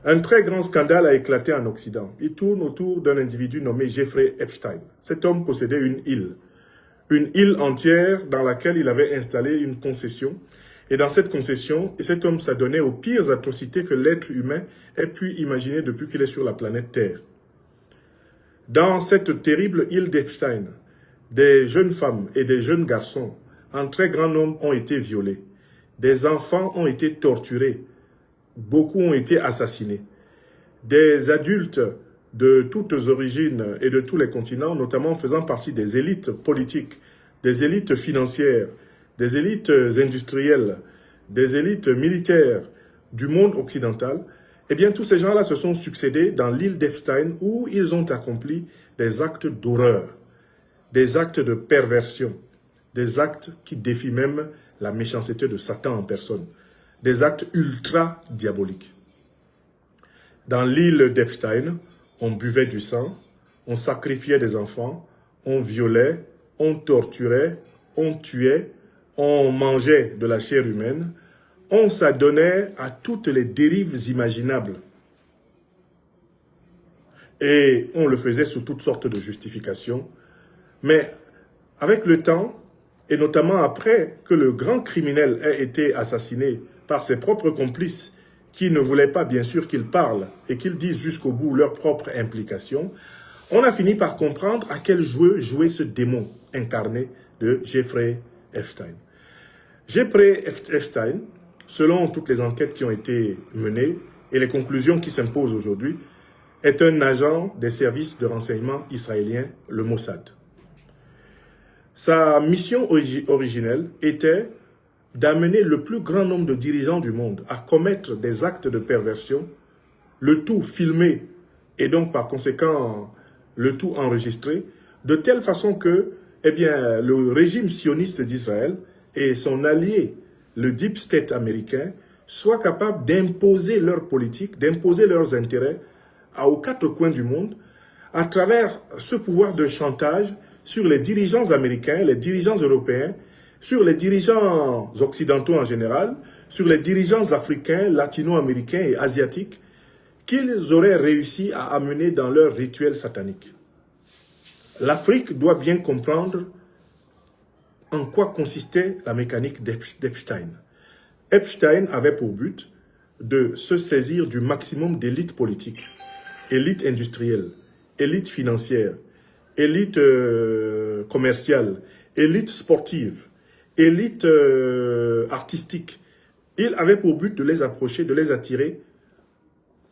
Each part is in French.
Un très grand scandale a éclaté en Occident. Il tourne autour d'un individu nommé Jeffrey Epstein. Cet homme possédait une île entière dans laquelle il avait installé une concession. Et dans cette concession, cet homme s'adonnait aux pires atrocités que l'être humain ait pu imaginer depuis qu'il est sur la planète Terre. Dans cette terrible île d'Epstein, des jeunes femmes et des jeunes garçons en très grand nombre ont été violés. Des enfants ont été torturés. Beaucoup ont été assassinés. Des adultes de toutes origines et de tous les continents, notamment faisant partie des élites politiques, des élites financières, des élites industrielles, des élites militaires du monde occidental, eh bien tous ces gens-là se sont succédés dans l'île d'Epstein où ils ont accompli des actes d'horreur, des actes de perversion, des actes qui défient même la méchanceté de Satan en personne, des actes ultra diaboliques. Dans l'île d'Epstein, on buvait du sang, on sacrifiait des enfants, on violait, on torturait, on tuait, on mangeait de la chair humaine, on s'adonnait à toutes les dérives imaginables. Et on le faisait sous toutes sortes de justifications. Mais avec le temps, et notamment après que le grand criminel ait été assassiné par ses propres complices, qui ne voulaient pas bien sûr qu'il parle et qu'ils disent jusqu'au bout leur propre implication, on a fini par comprendre à quel jeu jouait ce démon incarné de Jeffrey Epstein. Jeffrey Epstein, selon toutes les enquêtes qui ont été menées et les conclusions qui s'imposent aujourd'hui, est un agent des services de renseignement israéliens, le Mossad. Sa mission originelle était d'amener le plus grand nombre de dirigeants du monde à commettre des actes de perversion, le tout filmé et donc par conséquent le tout enregistré, de telle façon que le régime sioniste d'Israël et son allié, le Deep State américain, soient capables d'imposer leur politique, d'imposer leurs intérêts aux quatre coins du monde à travers ce pouvoir de chantage sur les dirigeants américains, les dirigeants européens, sur les dirigeants occidentaux en général, sur les dirigeants africains, latino-américains et asiatiques qu'ils auraient réussi à amener dans leur rituel satanique. L'Afrique doit bien comprendre en quoi consistait la mécanique d'Epstein. Epstein avait pour but de se saisir du maximum d'élites politiques, élites industrielles, élites financières, élites commerciales, élites sportives, élites artistiques. Il avait pour but de les approcher, de les attirer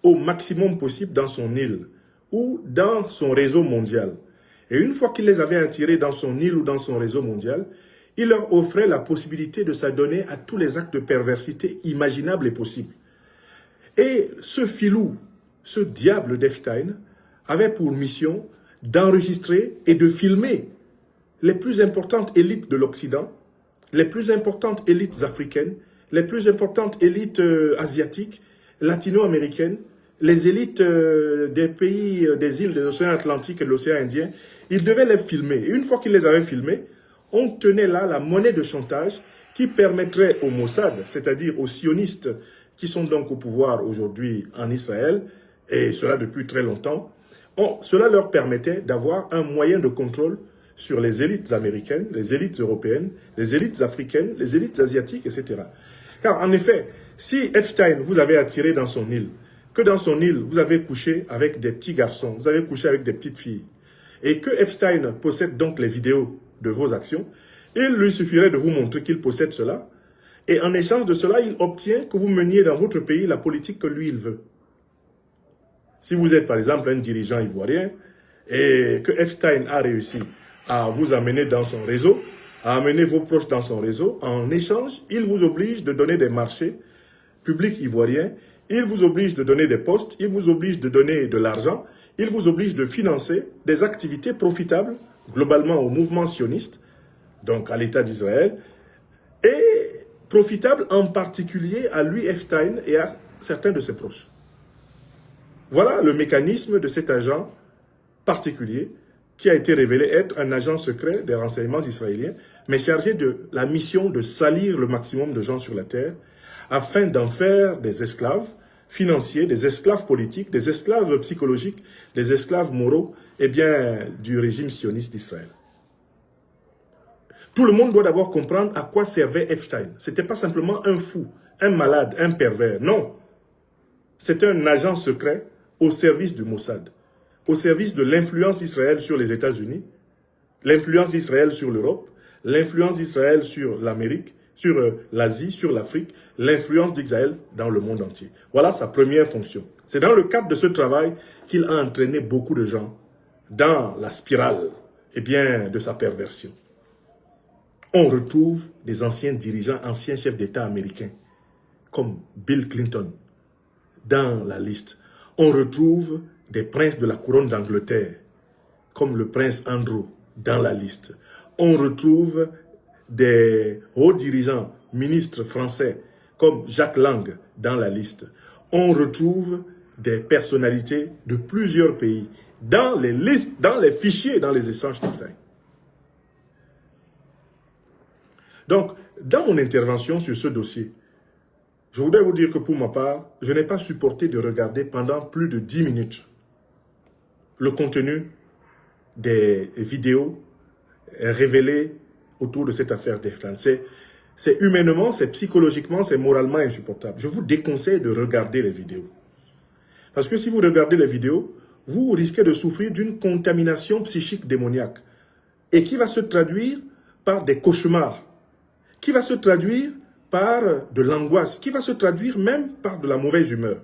au maximum possible dans son île ou dans son réseau mondial. Et une fois qu'il les avait attirés dans son île ou dans son réseau mondial, il leur offrait la possibilité de s'adonner à tous les actes de perversité imaginables et possibles. Et ce filou, ce diable d'Epstein, avait pour mission d'enregistrer et de filmer les plus importantes élites de l'Occident, les plus importantes élites africaines, les plus importantes élites asiatiques, latino-américaines, les élites des pays, des îles de l'océan Atlantique et de l'océan Indien. Il devait les filmer. Et une fois qu'il les avait filmés, on tenait là la monnaie de chantage qui permettrait au Mossad, c'est-à-dire aux sionistes qui sont donc au pouvoir aujourd'hui en Israël, et cela depuis très longtemps, cela leur permettait d'avoir un moyen de contrôle sur les élites américaines, les élites européennes, les élites africaines, les élites asiatiques, etc. Car en effet, si Epstein vous avait attiré dans son île, que dans son île vous avez couché avec des petits garçons, vous avez couché avec des petites filles, et que Epstein possède donc les vidéos de vos actions, il lui suffirait de vous montrer qu'il possède cela, et en échange de cela, il obtient que vous meniez dans votre pays la politique que lui, il veut. Si vous êtes par exemple un dirigeant ivoirien, et que Epstein a réussi à vous amener dans son réseau, à amener vos proches dans son réseau, en échange, il vous oblige de donner des marchés publics ivoiriens, il vous oblige de donner des postes, il vous oblige de donner de l'argent, il vous oblige de financer des activités profitables, globalement au mouvement sioniste, donc à l'État d'Israël, et profitables en particulier à lui, Epstein, et à certains de ses proches. Voilà le mécanisme de cet agent particulier qui a été révélé être un agent secret des renseignements israéliens, mais chargé de la mission de salir le maximum de gens sur la terre, afin d'en faire des esclaves, financiers, des esclaves politiques, des esclaves psychologiques, des esclaves moraux, eh bien, du régime sioniste d'Israël. Tout le monde doit d'abord comprendre à quoi servait Epstein. Ce n'était pas simplement un fou, un malade, un pervers, non. C'est un agent secret au service du Mossad, au service de l'influence d'Israël sur les États-Unis, l'influence d'Israël sur l'Europe, l'influence d'Israël sur l'Amérique, sur l'Asie, sur l'Afrique, l'influence d'Israël dans le monde entier. Voilà sa première fonction. C'est dans le cadre de ce travail qu'il a entraîné beaucoup de gens dans la spirale eh bien, de sa perversion. On retrouve des anciens dirigeants, anciens chefs d'État américains, comme Bill Clinton, dans la liste. On retrouve des princes de la couronne d'Angleterre, comme le prince Andrew, dans la liste. On retrouve des hauts dirigeants, ministres français, comme Jacques Lang, dans la liste. On retrouve des personnalités de plusieurs pays, dans les listes, dans les fichiers, dans les échanges d'Epstein. Donc, dans mon intervention sur ce dossier, je voudrais vous dire que pour ma part, je n'ai pas supporté de regarder pendant plus de 10 minutes le contenu des vidéos révélées autour de cette affaire d'Epstein. C'est humainement, c'est psychologiquement, c'est moralement insupportable. Je vous déconseille de regarder les vidéos. Parce que si vous regardez les vidéos, vous risquez de souffrir d'une contamination psychique démoniaque et qui va se traduire par des cauchemars, qui va se traduire par de l'angoisse, qui va se traduire même par de la mauvaise humeur.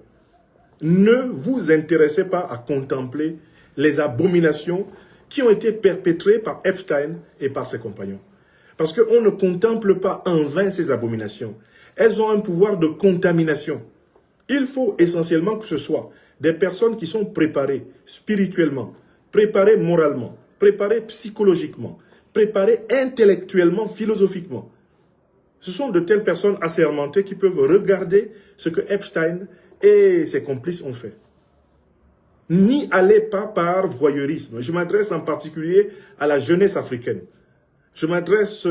Ne vous intéressez pas à contempler les abominations qui ont été perpétrées par Epstein et par ses compagnons. Parce qu'on ne contemple pas en vain ces abominations. Elles ont un pouvoir de contamination. Il faut essentiellement que ce soit des personnes qui sont préparées spirituellement, préparées moralement, préparées psychologiquement, préparées intellectuellement, philosophiquement. Ce sont de telles personnes assermentées qui peuvent regarder ce que Epstein et ses complices ont fait. N'y allez pas par voyeurisme. Je m'adresse en particulier à la jeunesse africaine. Je m'adresse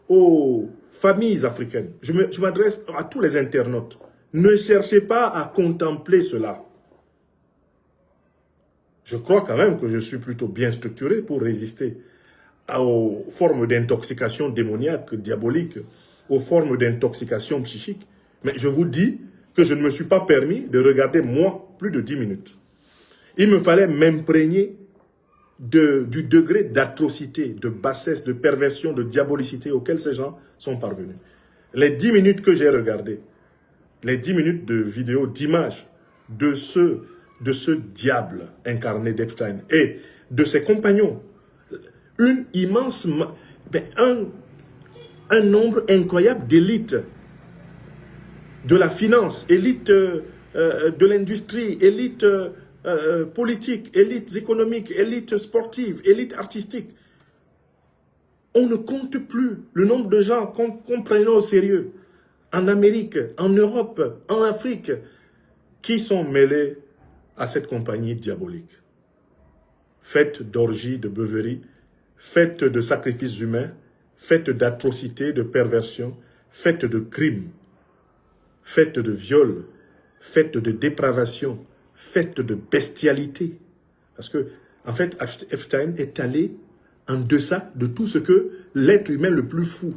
aux familles africaines. Je m'adresse à tous les internautes. Ne cherchez pas à contempler cela. Je crois quand même que je suis plutôt bien structuré pour résister aux formes d'intoxication démoniaque, diabolique, aux formes d'intoxication psychique. Mais je vous dis que je ne me suis pas permis de regarder, moi, plus de 10 minutes. Il me fallait m'imprégner du degré d'atrocité, de bassesse, de perversion, de diabolicité auquel ces gens sont parvenus. Les 10 minutes que j'ai regardées, les 10 minutes de vidéo, d'images de ce diable incarné d'Epstein et de ses compagnons, une immense, un nombre incroyable d'élites de la finance, élites de l'industrie, élites politiques, élites économiques, élites sportives, élites artistiques. On ne compte plus le nombre de gens qu'on prenait au sérieux en Amérique, en Europe, en Afrique, qui sont mêlés à cette compagnie diabolique. Faite d'orgies, de beuveries, faite de sacrifices humains, faite d'atrocités, de perversions, faite de crimes, faite de viols, faite de dépravation, faite de bestialité. Parce que, en fait, Epstein est allé en deçà de tout ce que l'être humain le plus fou,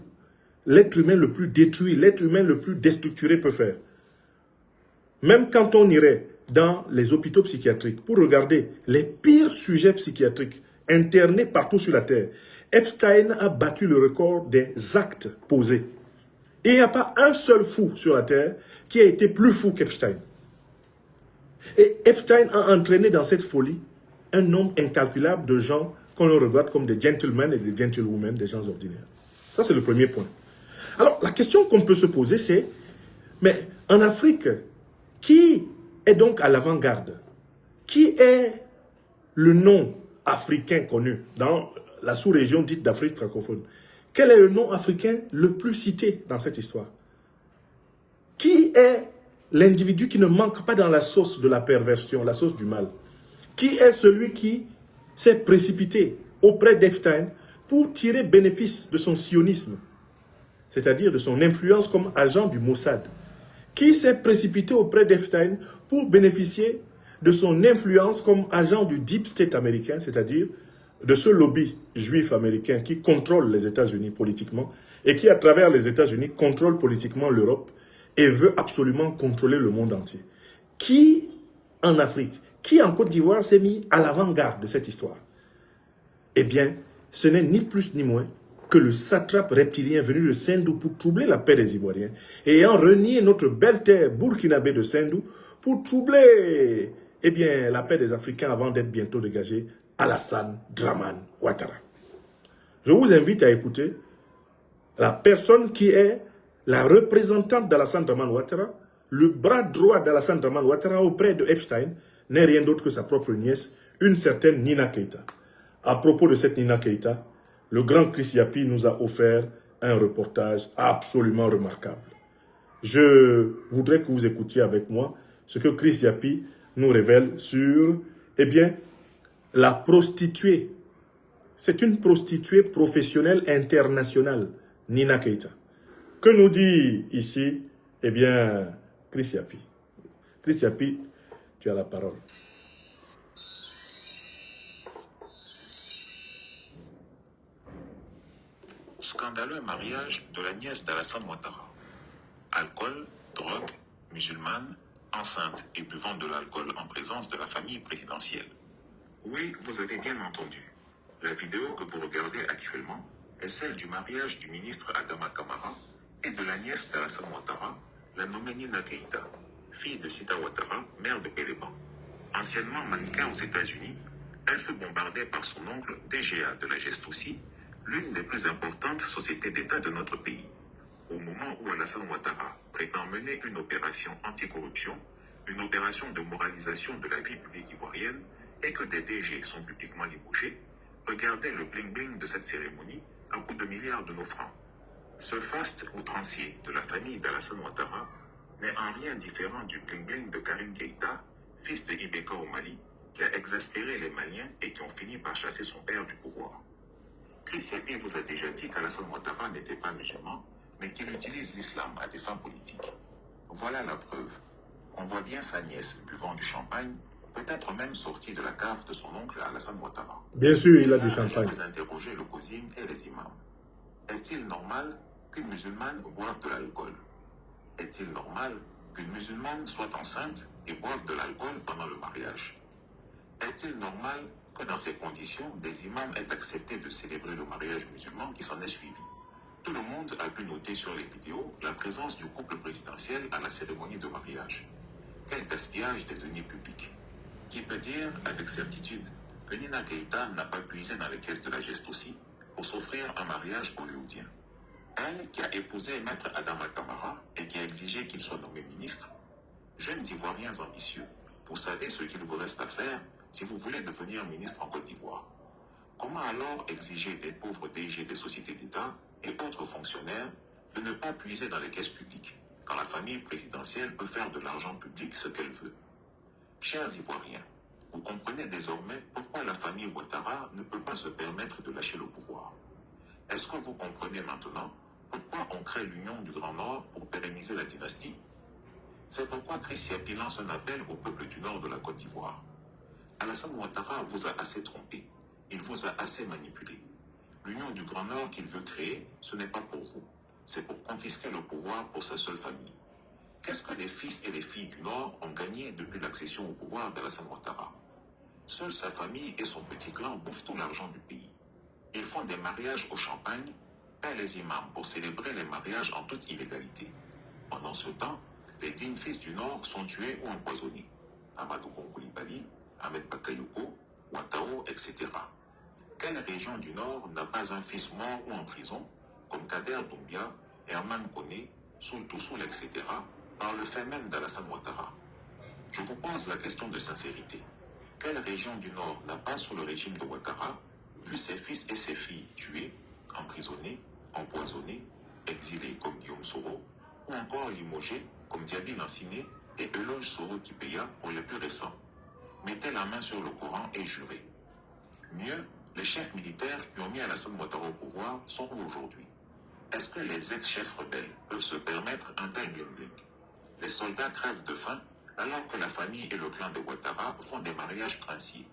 l'être humain le plus détruit, l'être humain le plus déstructuré peut faire. Même quand on irait dans les hôpitaux psychiatriques pour regarder les pires sujets psychiatriques internés partout sur la Terre, Epstein a battu le record des actes posés. Et il n'y a pas un seul fou sur la Terre qui a été plus fou qu'Epstein. Et Epstein a entraîné dans cette folie un nombre incalculable de gens qu'on regarde comme des gentlemen et des gentlewomen, des gens ordinaires. Ça, c'est le premier point. Alors, la question qu'on peut se poser, c'est, mais en Afrique, qui est donc à l'avant-garde? Qui est le nom africain connu dans la sous-région dite d'Afrique francophone? Quel est le nom africain le plus cité dans cette histoire? Qui est l'individu qui ne manque pas dans la sauce de la perversion, la sauce du mal? Qui est celui qui s'est précipité auprès d'Epstein pour tirer bénéfice de son sionisme, c'est-à-dire de son influence comme agent du Mossad, qui s'est précipité auprès d'Epstein pour bénéficier de son influence comme agent du Deep State américain, c'est-à-dire de ce lobby juif américain qui contrôle les États-Unis politiquement et qui, à travers les États-Unis, contrôle politiquement l'Europe et veut absolument contrôler le monde entier. Qui, en Afrique, qui en Côte d'Ivoire s'est mis à l'avant-garde de cette histoire? Eh bien, ce n'est ni plus ni moins que le satrape reptilien venu de Sendou pour troubler la paix des Ivoiriens et ayant renié notre belle terre burkinabé de Sendou pour troubler la paix des Africains avant d'être bientôt dégagé, Alassane Dramane Ouattara. Je vous invite à écouter la personne qui est la représentante d'Alassane Dramane Ouattara, le bras droit d'Alassane Dramane Ouattara auprès de Epstein, n'est rien d'autre que sa propre nièce, une certaine Nina Keïta. À propos de cette Nina Keïta, le grand Chris Yapi nous a offert un reportage absolument remarquable. Je voudrais que vous écoutiez avec moi ce que Chris Yapi nous révèle sur, la prostituée. C'est une prostituée professionnelle internationale, Nina Keïta. Que nous dit ici, Chris Yapi. Chris Yapi, tu as la parole. Scandaleux mariage de la nièce d'Alassane Ouattara. Alcool, drogue, musulmane, enceinte et buvant de l'alcool en présence de la famille présidentielle. Oui, vous avez bien entendu. La vidéo que vous regardez actuellement est celle du mariage du ministre Adama Kamara et de la nièce d'Alassane Ouattara, la nommée Nina Keïta, fille de Sita Ouattara, mère de Péléban. Anciennement mannequin aux États-Unis, elle fut bombardée par son oncle DGA de la Gestoussi, l'une des plus importantes sociétés d'État de notre pays. Au moment où Alassane Ouattara prétend mener une opération anticorruption, une opération de moralisation de la vie publique ivoirienne, et que des DG sont publiquement limogés, regardez le bling-bling de cette cérémonie à coups de milliards de nos francs. Ce faste outrancier de la famille d'Alassane Ouattara n'est en rien différent du bling-bling de Karim Keïta, fils de Ibeka au Mali, qui a exaspéré les Maliens et qui ont fini par chasser son père du pouvoir. Chris Yapi vous a déjà dit qu'Alassane Ouattara n'était pas musulman, mais qu'il utilise l'islam à des fins politiques. Voilà la preuve. On voit bien sa nièce buvant du champagne, peut-être même sortie de la cave de son oncle Alassane Ouattara. Bien sûr, il a du champagne. J'avais interrogé le COSIM et les imams. Est-il normal qu'une musulmane boive de l'alcool? Est-il normal qu'une musulmane soit enceinte et boive de l'alcool pendant le mariage? Est-il normal que dans ces conditions, des imams aient accepté de célébrer le mariage musulman qui s'en est suivi? Tout le monde a pu noter sur les vidéos la présence du couple présidentiel à la cérémonie de mariage. Quel gaspillage des deniers publics! Qui peut dire avec certitude que Nina Keïta n'a pas puisé dans les caisses de la Gestoussi pour s'offrir un mariage hollywoodien? Elle qui a épousé Maître Adama Kamara et qui a exigé qu'il soit nommé ministre. Jeunes Ivoiriens ambitieux, vous savez ce qu'il vous reste à faire si vous voulez devenir ministre en Côte d'Ivoire. Comment alors exiger des pauvres DG des sociétés d'État et autres fonctionnaires de ne pas puiser dans les caisses publiques, quand la famille présidentielle peut faire de l'argent public ce qu'elle veut? Chers Ivoiriens, vous comprenez désormais pourquoi la famille Ouattara ne peut pas se permettre de lâcher le pouvoir. Est-ce que vous comprenez maintenant pourquoi on crée l'Union du Grand Nord pour pérenniser la dynastie? C'est pourquoi Chris Yapi lance un appel au peuple du Nord de la Côte d'Ivoire. Alassane Ouattara vous a assez trompé, il vous a assez manipulé. L'Union du Grand Nord qu'il veut créer, ce n'est pas pour vous, c'est pour confisquer le pouvoir pour sa seule famille. Qu'est-ce que les fils et les filles du Nord ont gagné depuis l'accession au pouvoir d'Alassane Ouattara? Seule sa famille et son petit clan bouffent tout l'argent du pays. Ils font des mariages au champagne, paient les imams pour célébrer les mariages en toute illégalité. Pendant ce temps, les dignes fils du Nord sont tués ou empoisonnés. Amadou Koulibaly, Ahmed Bakayoko, Ouattao, etc. Quelle région du Nord n'a pas un fils mort ou en prison, comme Kader Doumbia, Herman Koné, Soul Toussoul, etc., par le fait même d'Alassane Ouattara? Je vous pose la question de sincérité. Quelle région du Nord n'a pas, sous le régime de Ouattara, vu ses fils et ses filles tués, emprisonnés, empoisonnés, exilés comme Guillaume Soro, ou encore limogés comme Diaby Lanciné et Eloge Soro Kipeya pour les plus récents? Mettez la main sur le Coran et jurez. Mieux, les chefs militaires qui ont mis Alassane Ouattara au pouvoir sont où aujourd'hui? Est-ce que les ex-chefs rebelles peuvent se permettre un tel bling-bling? Les soldats crèvent de faim alors que la famille et le clan de Ouattara font des mariages princiers.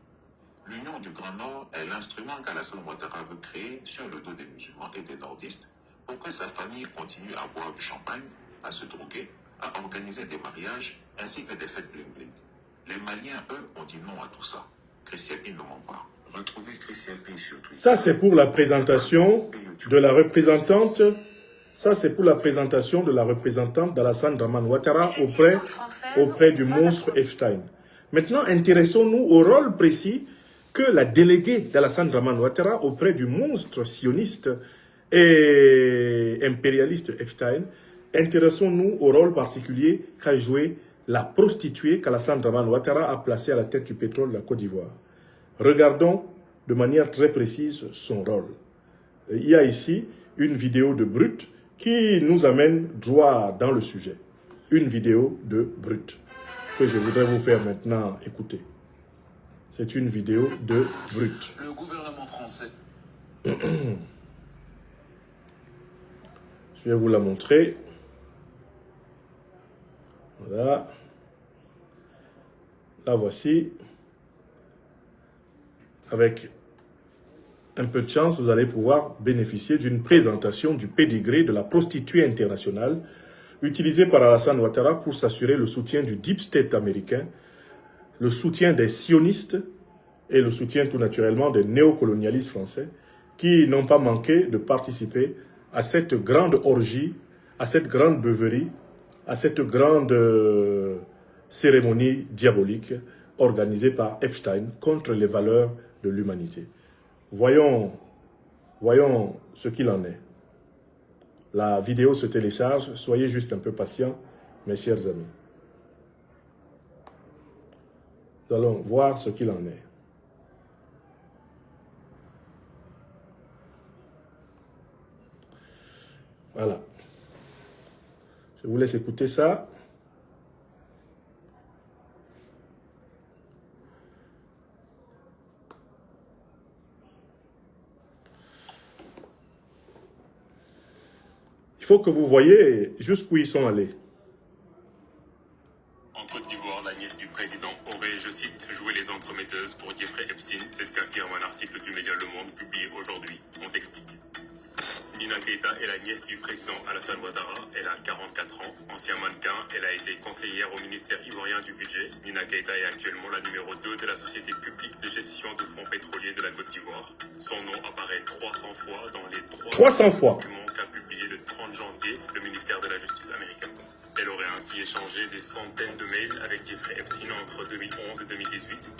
L'Union du Grand Nord est l'instrument qu'Alassane Ouattara veut créer sur le dos des musulmans et des nordistes pour que sa famille continue à boire du champagne, à se droguer, à organiser des mariages ainsi que des fêtes bling-bling. Les Maliens, eux, ont dit non à tout ça. Chris Yapi ne ment pas. Retrouvez Chris Yapi sur Twitter. Ça, c'est pour la présentation de la représentante. Ça, c'est pour la présentation de la représentante d'Alassane Draman Ouattara auprès du monstre Epstein. Maintenant, intéressons-nous au rôle précis que la déléguée d'Alassane Draman Ouattara auprès du monstre sioniste et impérialiste Epstein. Intéressons-nous au rôle particulier qu'a joué la prostituée qu'Alassane Draman Ouattara a placée à la tête du pétrole de la Côte d'Ivoire. Regardons de manière très précise son rôle. Il y a ici une vidéo de Brut qui nous amène droit dans le sujet. Une vidéo de Brut que je voudrais vous faire maintenant écouter. C'est une vidéo de Brut. Le gouvernement français. Je vais vous la montrer. Voilà. La voici. Avec un peu de chance, vous allez pouvoir bénéficier d'une présentation du pédigré de la prostituée internationale utilisée par Alassane Ouattara pour s'assurer le soutien du deep state américain, le soutien des sionistes et le soutien tout naturellement des néocolonialistes français qui n'ont pas manqué de participer à cette grande orgie, à cette grande beuverie, à cette grande cérémonie diabolique organisée par Epstein contre les valeurs de l'humanité. Voyons ce qu'il en est. La vidéo se télécharge, soyez juste un peu patients, mes chers amis. Nous allons voir ce qu'il en est. Voilà. Je vous laisse écouter ça. Il faut que vous voyez jusqu'où ils sont allés. En Côte d'Ivoire, la nièce du président aurait, je cite, joué les entremetteuses pour Jeffrey Epstein. C'est ce qu'affirme un article du média Le Monde publié aujourd'hui. On t'explique. Nina Keïta est la nièce du président Alassane Ouattara. Elle a 44 ans. Ancien mannequin, elle a été conseillère au ministère ivoirien du budget. Nina Keïta est actuellement la numéro 2 de la société publique de gestion de fonds pétroliers de la Côte d'Ivoire. Son nom apparaît 300 fois dans les 300 documents qu'a publié le 30 janvier le ministère de la Justice américain. Elle aurait ainsi échangé des centaines de mails avec Jeffrey Epstein entre 2011 et 2018.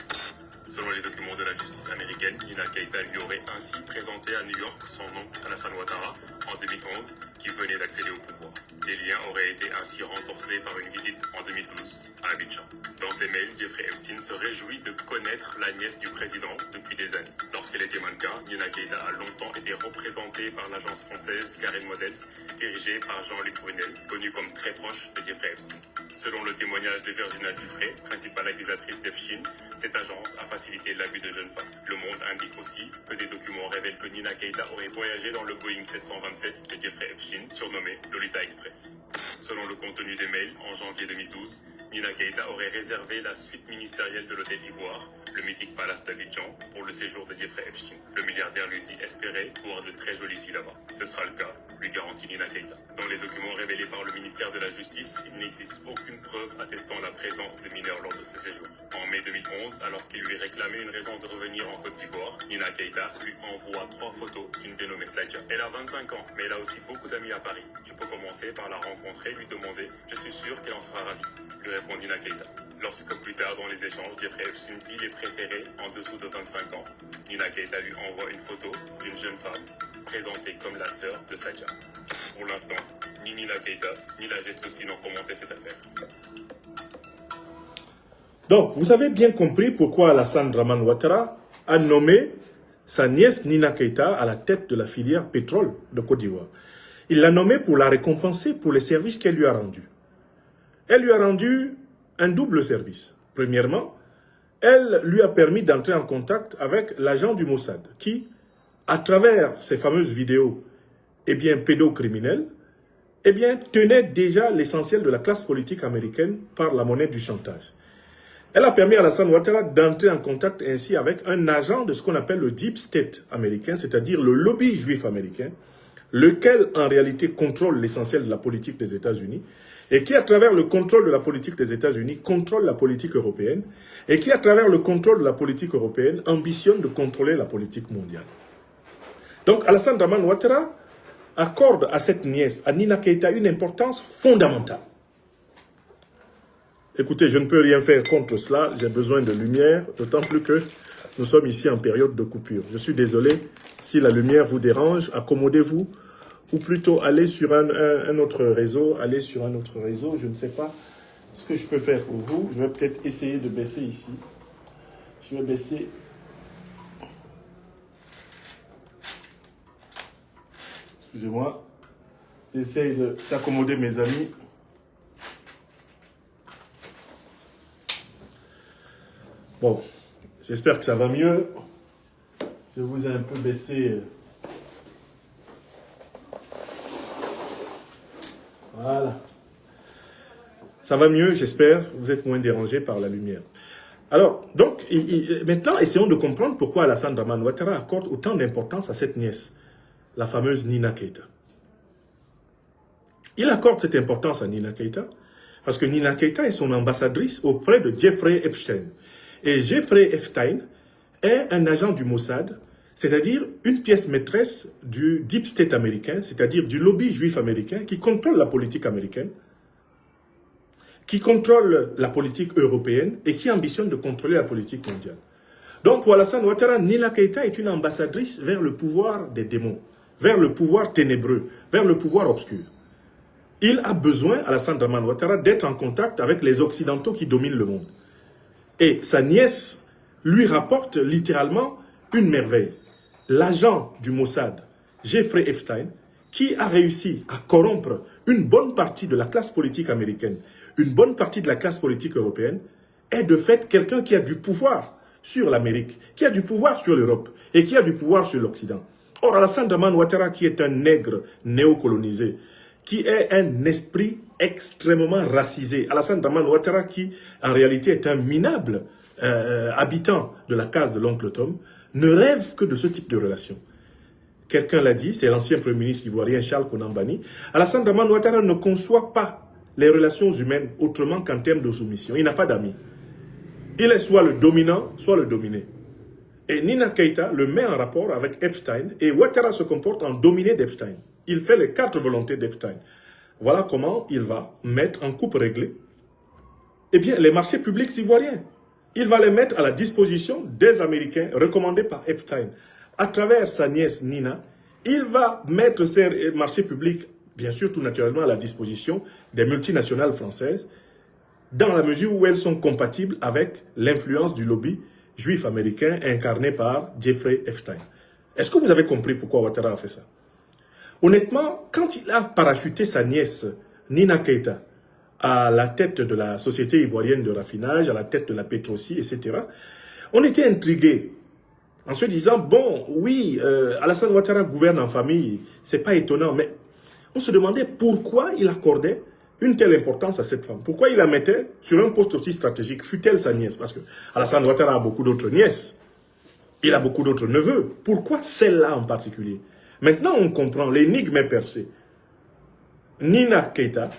Selon les documents de la justice américaine, Nina Keïta lui aurait ainsi présenté à New York son oncle Alassane Ouattara en 2011, qui venait d'accéder au pouvoir. Les liens auraient été ainsi renforcés par une visite en 2012 à Abidjan. Dans ces mails, Jeffrey Epstein se réjouit de connaître la nièce du président depuis des années. Lorsqu'elle était mannequin, Nina Keïta a longtemps été représentée par l'agence française Karen Models, dirigée par Jean-Luc Brunel, connu comme très proche de Jeffrey Epstein. Selon le témoignage de Virginia Dufray, principale accusatrice d'Epstein, cette agence a facilité l'abus de jeunes femmes. Le Monde indique aussi que des documents révèlent que Nina Keïta aurait voyagé dans le Boeing 727 de Jeffrey Epstein, surnommé Lolita Express. Selon le contenu des mails, en janvier 2012, Nina Keïta aurait réservé la suite ministérielle de l'hôtel Ivoire, le mythique palace d'Abidjan, pour le séjour de Jeffrey Epstein. Le milliardaire lui dit espérer voir de très jolies filles là-bas. Ce sera le cas, lui garantit Nina Keïta. Dans les documents révélés par le ministère de la Justice, il n'existe aucune preuve attestant la présence de mineurs lors de ce séjour. En mai 2011, alors qu'il lui réclamait une raison de revenir en Côte d'Ivoire, Nina Keïta lui envoie 3 photos d'une dénommée Sadia. Elle a 25 ans, mais elle a aussi beaucoup d'amis à Paris. Tu peux commencer par la rencontrer, lui demander « Je suis sûr qu'elle en sera ravie », lui répond Nina Keïta. Lorsque plus tard dans les échanges, Jeffrey Epstein dit les préférés en dessous de 25 ans, Nina Keïta lui envoie une photo d'une jeune femme présentée comme la sœur de Sadia. Pour l'instant, ni Nina Keïta ni la Gestossi n'ont commenté cette affaire. Donc, vous avez bien compris pourquoi Alassane Draman Ouattara a nommé sa nièce Nina Keïta à la tête de la filière pétrole de Côte d'Ivoire. Il l'a nommée pour la récompenser pour les services qu'elle lui a rendus. Elle lui a rendu un double service. Premièrement, elle lui a permis d'entrer en contact avec l'agent du Mossad qui, à travers ces fameuses vidéos pédocriminelles, eh bien, tenait déjà l'essentiel de la classe politique américaine par la monnaie du chantage. Elle a permis à Alassane Ouattara d'entrer en contact ainsi avec un agent de ce qu'on appelle le Deep State américain, c'est-à-dire le lobby juif américain, lequel en réalité contrôle l'essentiel de la politique des États-Unis, et qui, à travers le contrôle de la politique des États-Unis, contrôle la politique européenne, et qui, à travers le contrôle de la politique européenne, ambitionne de contrôler la politique mondiale. Donc, Alassane Dramane Ouattara accorde à cette nièce, à Nina Keïta, une importance fondamentale. Écoutez, je ne peux rien faire contre cela, j'ai besoin de lumière, d'autant plus que nous sommes ici en période de coupure. Je suis désolé si la lumière vous dérange, accommodez-vous, ou plutôt allez sur un autre réseau, je ne sais pas ce que je peux faire pour vous. Je vais peut-être essayer de baisser ici. Je vais baisser. Excusez-moi, j'essaye d'accommoder mes amis. Bon, j'espère que ça va mieux. Je vous ai un peu baissé. Voilà. Ça va mieux, j'espère. Vous êtes moins dérangés par la lumière. Alors, donc, maintenant, essayons de comprendre pourquoi Alassane Dramane Ouattara accorde autant d'importance à cette nièce, la fameuse Nina Keïta. Il accorde cette importance à Nina Keïta parce que Nina Keïta est son ambassadrice auprès de Jeffrey Epstein. Et Jeffrey Epstein est un agent du Mossad, c'est-à-dire une pièce maîtresse du Deep State américain, c'est-à-dire du lobby juif américain qui contrôle la politique américaine, qui contrôle la politique européenne et qui ambitionne de contrôler la politique mondiale. Donc pour Alassane Ouattara, Nina Keïta est une ambassadrice vers le pouvoir des démons, vers le pouvoir ténébreux, vers le pouvoir obscur. Il a besoin, Alassane Dramane Ouattara, d'être en contact avec les Occidentaux qui dominent le monde. Et sa nièce lui rapporte littéralement une merveille. L'agent du Mossad, Jeffrey Epstein, qui a réussi à corrompre une bonne partie de la classe politique américaine, une bonne partie de la classe politique européenne, est de fait quelqu'un qui a du pouvoir sur l'Amérique, qui a du pouvoir sur l'Europe et qui a du pouvoir sur l'Occident. Or, Alassane Dramane Ouattara, qui est un nègre néocolonisé, qui est un esprit extrêmement racisé. Alassane Dramane Ouattara, qui en réalité est un minable habitant de la case de l'oncle Tom, ne rêve que de ce type de relation. Quelqu'un l'a dit, c'est l'ancien Premier ministre ivoirien Charles Konan Banny. Alassane Dramane Ouattara ne conçoit pas les relations humaines autrement qu'en termes de soumission. Il n'a pas d'amis. Il est soit le dominant, soit le dominé. Et Nina Keïta le met en rapport avec Epstein et Ouattara se comporte en dominé d'Epstein. Il fait les 4 volontés d'Epstein. Voilà comment il va mettre en coupe réglée les marchés publics ivoiriens. Il va les mettre à la disposition des Américains recommandés par Epstein. À travers sa nièce Nina, il va mettre ces marchés publics, bien sûr tout naturellement, à la disposition des multinationales françaises, dans la mesure où elles sont compatibles avec l'influence du lobby juif américain incarné par Jeffrey Epstein. Est-ce que vous avez compris pourquoi Ouattara a fait ça? Honnêtement, quand il a parachuté sa nièce, Nina Keïta, à la tête de la société ivoirienne de raffinage, à la tête de la Petroci, etc., on était intrigués en se disant, bon, oui, Alassane Ouattara gouverne en famille, c'est pas étonnant, mais on se demandait pourquoi il accordait une telle importance à cette femme. Pourquoi il la mettait sur un poste aussi stratégique, fût-elle sa nièce? Parce que Alassane Ouattara a beaucoup d'autres nièces, il a beaucoup d'autres neveux. Pourquoi celle-là en particulier? Maintenant, on comprend, l'énigme est percée. Nina Keïta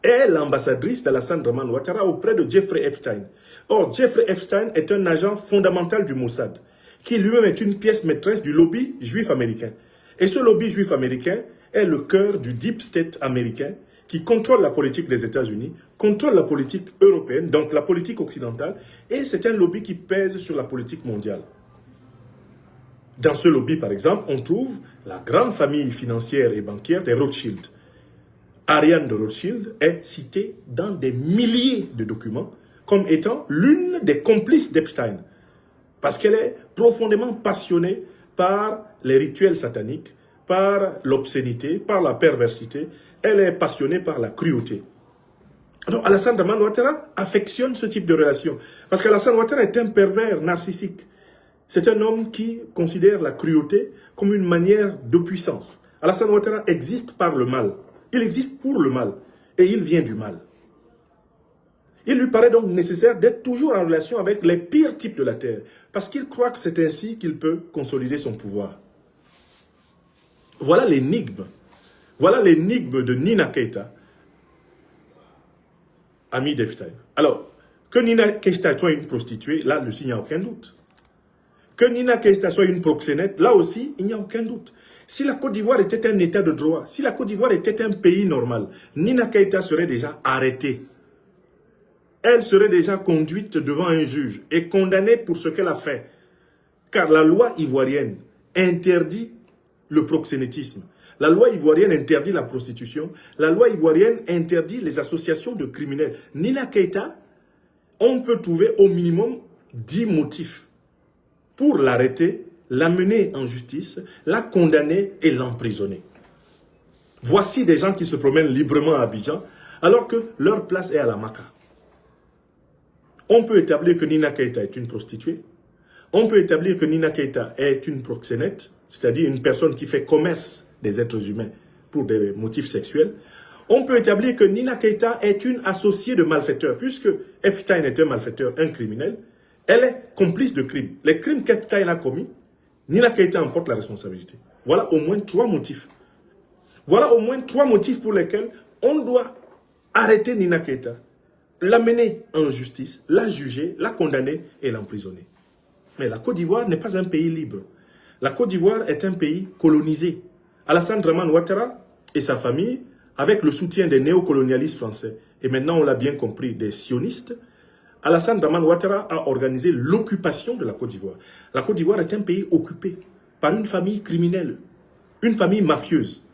est l'ambassadrice d'Alassane Dramane Ouattara auprès de Jeffrey Epstein. Or, Jeffrey Epstein est un agent fondamental du Mossad, qui lui-même est une pièce maîtresse du lobby juif américain. Et ce lobby juif américain est le cœur du Deep State américain, qui contrôle la politique des États-Unis, contrôle la politique européenne, donc la politique occidentale, et c'est un lobby qui pèse sur la politique mondiale. Dans ce lobby, par exemple, on trouve la grande famille financière et bancaire des Rothschild. Ariane de Rothschild est citée dans des milliers de documents comme étant l'une des complices d'Epstein. Parce qu'elle est profondément passionnée par les rituels sataniques, par l'obscénité, par la perversité. Elle est passionnée par la cruauté. Alors Alassane Dramane Ouattara affectionne ce type de relation. Parce qu'Alassane Ouattara est un pervers narcissique. C'est un homme qui considère la cruauté comme une manière de puissance. Alassane Ouattara existe par le mal. Il existe pour le mal. Et il vient du mal. Il lui paraît donc nécessaire d'être toujours en relation avec les pires types de la terre. Parce qu'il croit que c'est ainsi qu'il peut consolider son pouvoir. Voilà l'énigme. Voilà l'énigme de Nina Keïta, amie d'Epstein. Alors, que Nina Keïta soit une prostituée, là, il n'y a aucun doute. Que Nina Keïta soit une proxénète, là aussi, il n'y a aucun doute. Si la Côte d'Ivoire était un état de droit, si la Côte d'Ivoire était un pays normal, Nina Keïta serait déjà arrêtée. Elle serait déjà conduite devant un juge et condamnée pour ce qu'elle a fait. Car la loi ivoirienne interdit le proxénétisme. La loi ivoirienne interdit la prostitution. La loi ivoirienne interdit les associations de criminels. Nina Keïta, on peut trouver au minimum 10 motifs pour l'arrêter, l'amener en justice, la condamner et l'emprisonner. Voici des gens qui se promènent librement à Abidjan alors que leur place est à la Maca. On peut établir que Nina Keïta est une prostituée. On peut établir que Nina Keïta est une proxénète, c'est-à-dire une personne qui fait commerce des êtres humains pour des motifs sexuels. On peut établir que Nina Keïta est une associée de malfaiteurs, puisque Epstein est un malfaiteur, un criminel. Elle est complice de crimes. Les crimes qu'Epstein a commis, Nina Keïta en porte la responsabilité. Voilà au moins 3 motifs. Voilà au moins 3 motifs pour lesquels on doit arrêter Nina Keïta, l'amener en justice, la juger, la condamner et l'emprisonner. Mais la Côte d'Ivoire n'est pas un pays libre. La Côte d'Ivoire est un pays colonisé. Alassane Dramane Ouattara et sa famille, avec le soutien des néocolonialistes français, et maintenant on l'a bien compris, des sionistes, Alassane Dramane Ouattara a organisé l'occupation de la Côte d'Ivoire. La Côte d'Ivoire est un pays occupé par une famille criminelle, une famille mafieuse,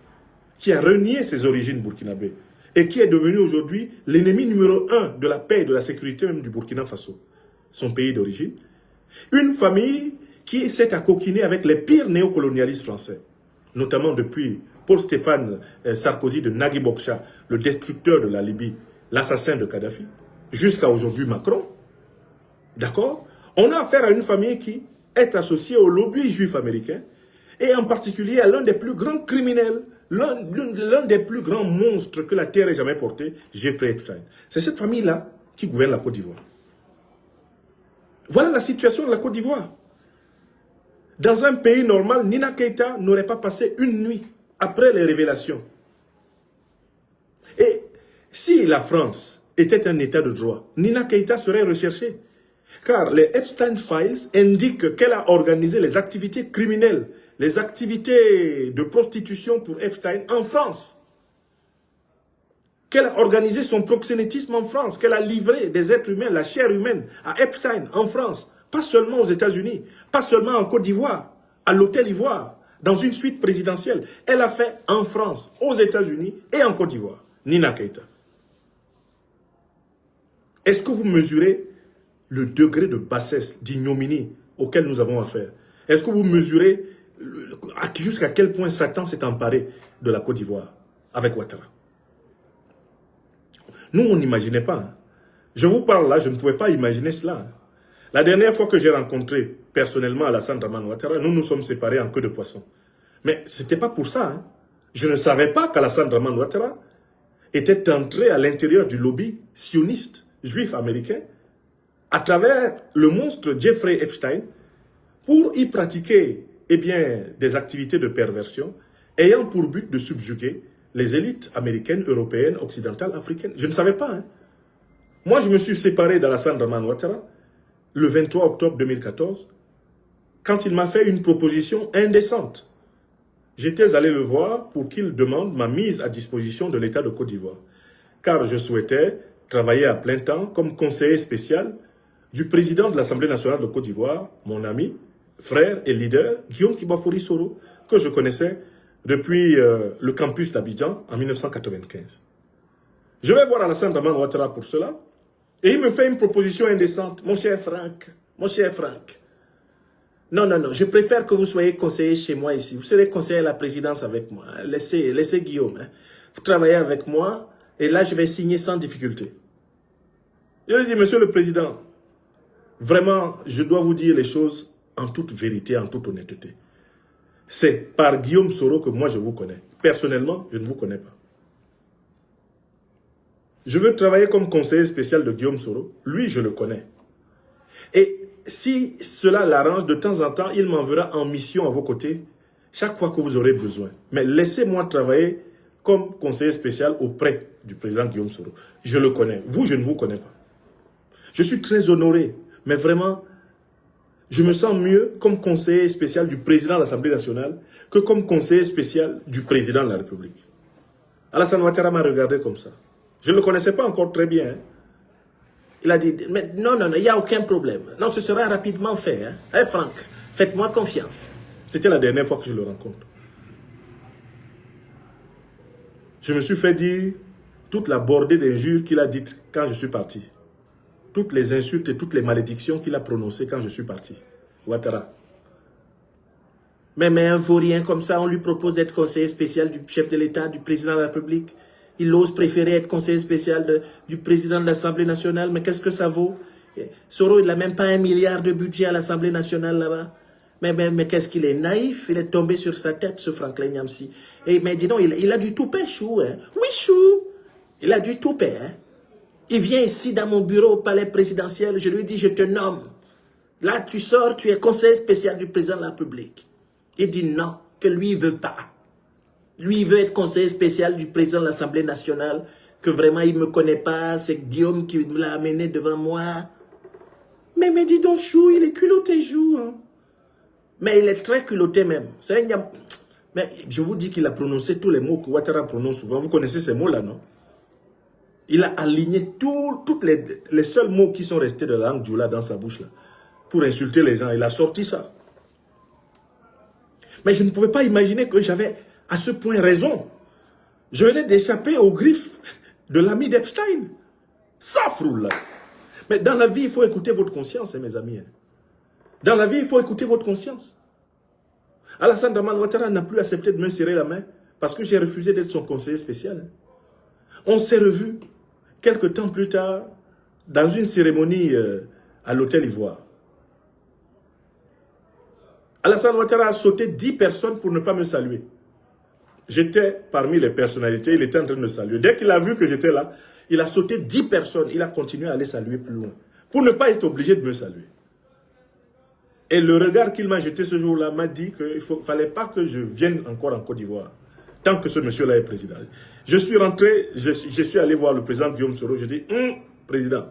qui a renié ses origines burkinabées et qui est devenue aujourd'hui l'ennemi numéro 1 de la paix et de la sécurité même du Burkina Faso, son pays d'origine. Une famille qui s'est accoquinée avec les pires néocolonialistes français, notamment depuis Paul-Stéphane Sarkozy de Nagui Bokcha, le destructeur de la Libye, l'assassin de Kadhafi, jusqu'à aujourd'hui Macron. D'accord? On a affaire à une famille qui est associée au lobby juif américain et en particulier à l'un des plus grands criminels, l'un des plus grands monstres que la terre ait jamais porté, Jeffrey Epstein. C'est cette famille-là qui gouverne la Côte d'Ivoire. Voilà la situation de la Côte d'Ivoire. Dans un pays normal, Nina Keïta n'aurait pas passé une nuit après les révélations. Et si la France était un état de droit, Nina Keïta serait recherchée. Car les Epstein Files indiquent qu'elle a organisé les activités criminelles, les activités de prostitution pour Epstein en France. Qu'elle a organisé son proxénétisme en France, qu'elle a livré des êtres humains, la chair humaine, à Epstein en France. Pas seulement aux États-Unis, pas seulement en Côte d'Ivoire, à l'Hôtel Ivoire, dans une suite présidentielle. Elle a fait en France, aux États-Unis et en Côte d'Ivoire. Nina Keïta. Est-ce que vous mesurez le degré de bassesse, d'ignominie auquel nous avons affaire? Est-ce que vous mesurez jusqu'à quel point Satan s'est emparé de la Côte d'Ivoire avec Ouattara? Nous, on n'imaginait pas. Hein. Je vous parle là, je ne pouvais pas imaginer cela. Hein. La dernière fois que j'ai rencontré personnellement Alassane Dramane Ouattara, nous nous sommes séparés en queue de poisson. Mais ce n'était pas pour ça. Hein. Je ne savais pas qu'Alassane Dramane Ouattara était entré à l'intérieur du lobby sioniste juif américain à travers le monstre Jeffrey Epstein pour y pratiquer des activités de perversion ayant pour but de subjuguer les élites américaines, européennes, occidentales, africaines. Je ne savais pas. Hein. Moi, je me suis séparé d'Alassane Dramane Ouattara le 23 octobre 2014 quand il m'a fait une proposition indécente. J'étais allé le voir pour qu'il demande ma mise à disposition de l'État de Côte d'Ivoire. Car je souhaitais travailler à plein temps comme conseiller spécial du président de l'Assemblée nationale de Côte d'Ivoire, mon ami, frère et leader, Guillaume Kibafouri Soro, que je connaissais depuis le campus d'Abidjan en 1995. Je vais voir Alassane Dramane Ouattara pour cela. Et il me fait une proposition indécente. Mon cher Franck, non, je préfère que vous soyez conseiller chez moi ici. Vous serez conseiller à la présidence avec moi. Laissez Guillaume. Hein. Vous travaillez avec moi et là, je vais signer sans difficulté. Je lui dis, monsieur le président, vraiment, je dois vous dire les choses en toute vérité, en toute honnêteté. c'est par Guillaume Soro que moi je vous connais. Personnellement, je ne vous connais pas. Je veux travailler comme conseiller spécial de Guillaume Soro. Lui, je le connais. Et si cela l'arrange, de temps en temps, il m'enverra en mission à vos côtés chaque fois que vous aurez besoin. Mais laissez-moi travailler comme conseiller spécial auprès du président Guillaume Soro. Je le connais. Vous, je ne vous connais pas. Je suis très honoré, mais vraiment, je me sens mieux comme conseiller spécial du président de l'Assemblée nationale que comme conseiller spécial du président de la République. Alassane Ouattara m'a regardé comme ça. Je ne le connaissais pas encore très bien. Hein. Il a dit, mais non, il n'y a aucun problème. Non, ce sera rapidement fait. Hein. Hey Franck, faites-moi confiance. C'était la dernière fois que je le rencontre. Je me suis fait dire toute la bordée d'injures qu'il a dites quand je suis parti. Toutes les insultes et toutes les malédictions qu'il a prononcées quand je suis parti. Ouattara. Mais un vaurien comme ça, on lui propose d'être conseiller spécial du chef de l'État, du président de la République. Il ose préférer être conseiller spécial du président de l'Assemblée nationale. Mais qu'est-ce que ça vaut? Soro, il n'a même pas 1 milliard de budget à l'Assemblée nationale là-bas. Mais qu'est-ce qu'il est naïf? Il est tombé sur sa tête, ce Franklin Nyamsi. Mais dis donc, il a du toupet, Chou. Hein? Oui, Chou. Il a du toupet. Hein? Il vient ici dans mon bureau au palais présidentiel. Je lui dis, je te nomme. Là, tu sors, tu es conseiller spécial du président de la République. Il dit non, que lui, il ne veut pas. Lui, il veut être conseiller spécial du président de l'Assemblée nationale, que vraiment, il ne me connaît pas. C'est Guillaume qui me l'a amené devant moi. Mais dis donc, Chou, il est culotté, Chou. Hein? Mais il est très culotté même. Mais je vous dis qu'il a prononcé tous les mots que Ouattara prononce souvent. Vous connaissez ces mots-là, non? Il a aligné tous les seuls mots qui sont restés de la langue djoula dans sa bouche, là, pour insulter les gens. Il a sorti ça. Mais je ne pouvais pas imaginer que j'avais à ce point raison. Je venais d'échapper aux griffes de l'ami d'Epstein. Ça, froule là. Mais dans la vie, il faut écouter votre conscience, hein, mes amis. Dans la vie, il faut écouter votre conscience. Alassane Draman Ouattara n'a plus accepté de me serrer la main parce que j'ai refusé d'être son conseiller spécial. On s'est revus quelque temps plus tard dans une cérémonie à l'Hôtel Ivoire. Alassane Ouattara a sauté 10 personnes pour ne pas me saluer. J'étais parmi les personnalités, il était en train de me saluer. Dès qu'il a vu que j'étais là, il a sauté 10 personnes, il a continué à aller saluer plus loin, pour ne pas être obligé de me saluer. Et le regard qu'il m'a jeté ce jour-là m'a dit qu'il ne fallait pas que je vienne encore en Côte d'Ivoire, tant que ce monsieur-là est président. Je suis rentré, je suis allé voir le président Guillaume Soro, je dis, président,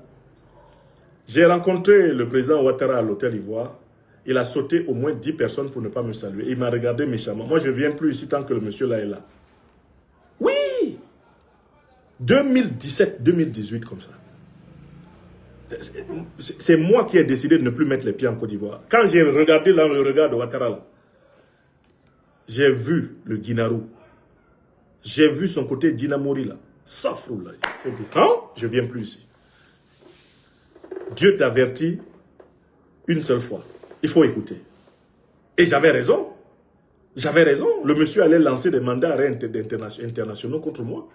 j'ai rencontré le président Ouattara à l'Hôtel Ivoire, il a sauté au moins 10 personnes pour ne pas me saluer. Il m'a regardé méchamment. Moi, je ne viens plus ici tant que le monsieur-là est là. Oui! 2017, 2018, comme ça. C'est moi qui ai décidé de ne plus mettre les pieds en Côte d'Ivoire. Quand j'ai regardé dans le regard de Ouattara, j'ai vu le Guinarou. J'ai vu son côté Dinamori là. Safrou là. J'ai dit, hein? Je ne viens plus ici. Dieu t'avertit une seule fois. Il faut écouter. Et j'avais raison. J'avais raison. Le monsieur allait lancer des mandats internationaux contre moi.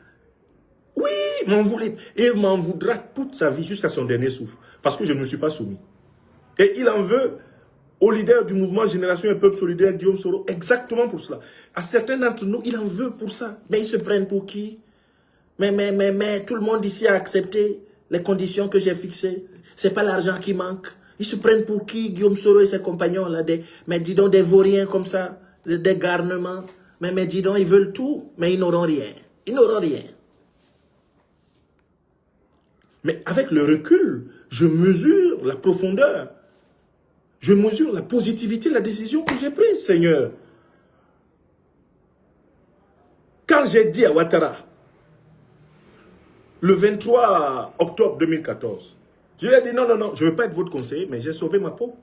Oui, il m'en voudra toute sa vie jusqu'à son dernier souffle. Parce que je ne me suis pas soumis. Et il en veut au leader du mouvement Génération et Peuple Solidaire, Guillaume Soro, exactement pour cela. À certains d'entre nous, il en veut pour ça. Mais ils se prennent pour qui? Mais tout le monde ici a accepté les conditions que j'ai fixées. Ce n'est pas l'argent qui manque. Ils se prennent pour qui, Guillaume Soro et ses compagnons là, mais dis donc des vauriens comme ça, des garnements. Mais dis donc, ils veulent tout, mais ils n'auront rien. Ils n'auront rien. Mais avec le recul, je mesure la profondeur. Je mesure la positivité de la décision que j'ai prise, Seigneur. Quand j'ai dit à Ouattara, le 23 octobre 2014, je lui ai dit non, je ne veux pas être votre conseiller, mais j'ai sauvé ma peau.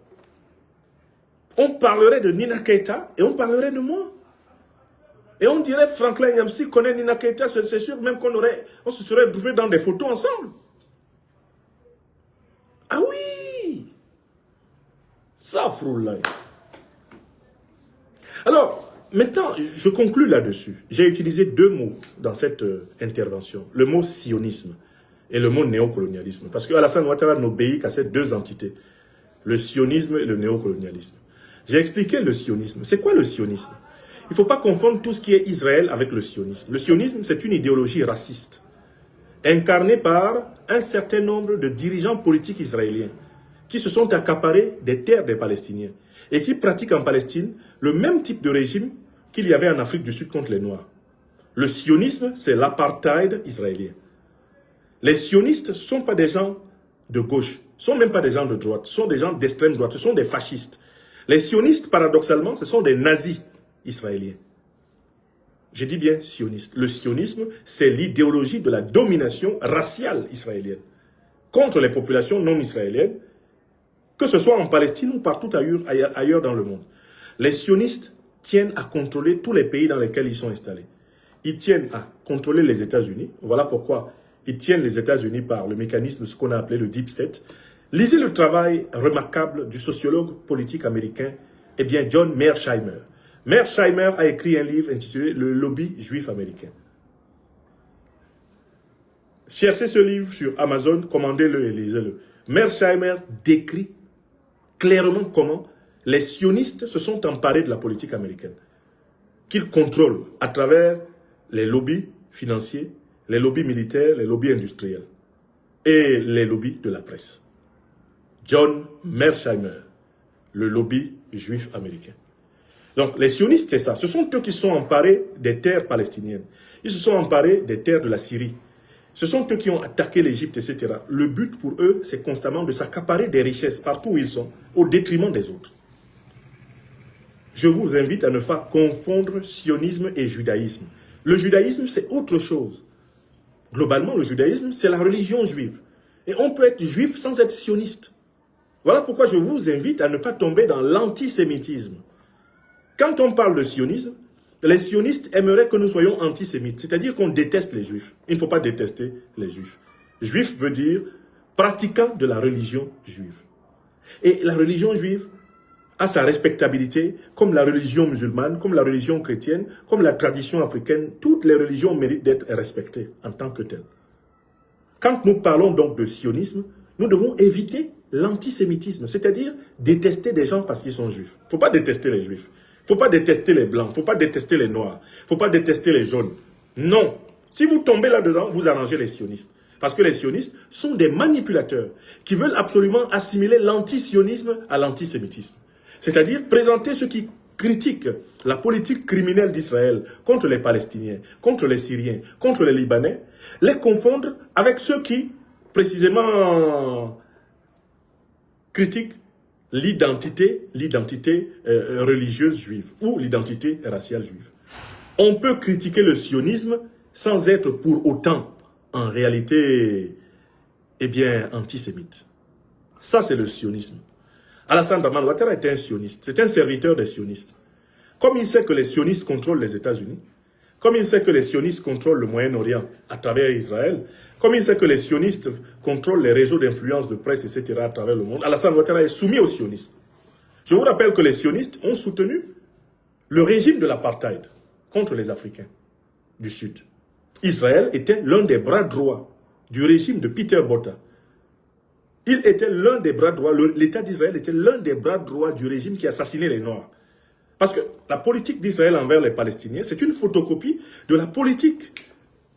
On parlerait de Nina Keïta et on parlerait de moi. Et on dirait Franklin Nyamsi connaît Nina Keïta, c'est sûr même on se serait trouvé dans des photos ensemble. Ah oui! Ça, froula. Alors, maintenant, je conclus là-dessus. J'ai utilisé 2 mots dans cette intervention. Le mot sionisme et le mot néocolonialisme. Parce qu'Alassane Ouattara n'obéit qu'à ces 2 entités. Le sionisme et le néocolonialisme. J'ai expliqué le sionisme. C'est quoi le sionisme? Il ne faut pas confondre tout ce qui est Israël avec le sionisme. Le sionisme, c'est une idéologie raciste, incarnée par un certain nombre de dirigeants politiques israéliens qui se sont accaparés des terres des Palestiniens et qui pratiquent en Palestine le même type de régime qu'il y avait en Afrique du Sud contre les Noirs. Le sionisme, c'est l'apartheid israélien. Les sionistes ne sont pas des gens de gauche, ne sont même pas des gens de droite, ce sont des gens d'extrême droite, ce sont des fascistes. Les sionistes, paradoxalement, ce sont des nazis israéliens. Je dis bien sionistes. Le sionisme, c'est l'idéologie de la domination raciale israélienne contre les populations non israéliennes, que ce soit en Palestine ou partout ailleurs dans le monde. Les sionistes tiennent à contrôler tous les pays dans lesquels ils sont installés. Ils tiennent à contrôler les États-Unis. Voilà pourquoi ils tiennent les États-Unis par le mécanisme, ce qu'on a appelé le Deep State. Lisez le travail remarquable du sociologue politique américain, John Mearsheimer. Mearsheimer a écrit un livre intitulé « Le lobby juif américain ». Cherchez ce livre sur Amazon, commandez-le et lisez-le. Mearsheimer décrit clairement comment les sionistes se sont emparés de la politique américaine, qu'ils contrôlent à travers les lobbies financiers, les lobbies militaires, les lobbies industriels et les lobbies de la presse. John Mearsheimer, le lobby juif américain. Donc les sionistes, c'est ça. Ce sont eux qui se sont emparés des terres palestiniennes. Ils se sont emparés des terres de la Syrie. Ce sont eux qui ont attaqué l'Égypte, etc. Le but pour eux, c'est constamment de s'accaparer des richesses partout où ils sont, au détriment des autres. Je vous invite à ne pas confondre sionisme et judaïsme. Le judaïsme, c'est autre chose. Globalement, le judaïsme, c'est la religion juive. Et on peut être juif sans être sioniste. Voilà pourquoi je vous invite à ne pas tomber dans l'antisémitisme. Quand on parle de sionisme, les sionistes aimeraient que nous soyons antisémites, c'est-à-dire qu'on déteste les juifs. Il ne faut pas détester les juifs. Juif veut dire pratiquant de la religion juive. Et la religion juive a sa respectabilité, comme la religion musulmane, comme la religion chrétienne, comme la tradition africaine. Toutes les religions méritent d'être respectées en tant que telles. Quand nous parlons donc de sionisme, nous devons éviter l'antisémitisme, c'est-à-dire détester des gens parce qu'ils sont juifs. Il ne faut pas détester les juifs. Il ne faut pas détester les blancs, il ne faut pas détester les noirs, il ne faut pas détester les jaunes. Non. Si vous tombez là-dedans, vous arrangez les sionistes. Parce que les sionistes sont des manipulateurs qui veulent absolument assimiler l'antisionisme à l'antisémitisme. C'est-à-dire présenter ceux qui critiquent la politique criminelle d'Israël contre les Palestiniens, contre les Syriens, contre les Libanais, les confondre avec ceux qui, précisément, critiquent l'identité religieuse juive ou l'identité raciale juive. On peut critiquer le sionisme sans être pour autant, en réalité, antisémite. Ça, c'est le sionisme. Alassane Draman Ouattara est un sioniste, c'est un serviteur des sionistes. Comme il sait que les sionistes contrôlent les États-Unis, comme il sait que les sionistes contrôlent le Moyen-Orient à travers Israël, comme il sait que les sionistes contrôlent les réseaux d'influence de presse, etc. à travers le monde, Alassane Ouattara est soumis aux sionistes. Je vous rappelle que les sionistes ont soutenu le régime de l'apartheid contre les Africains du Sud. Israël était l'un des bras droits du régime de Peter Botha. Il était l'un des bras droits, l'État d'Israël était l'un des bras droits du régime qui assassinait les Noirs. Parce que la politique d'Israël envers les Palestiniens, c'est une photocopie de la politique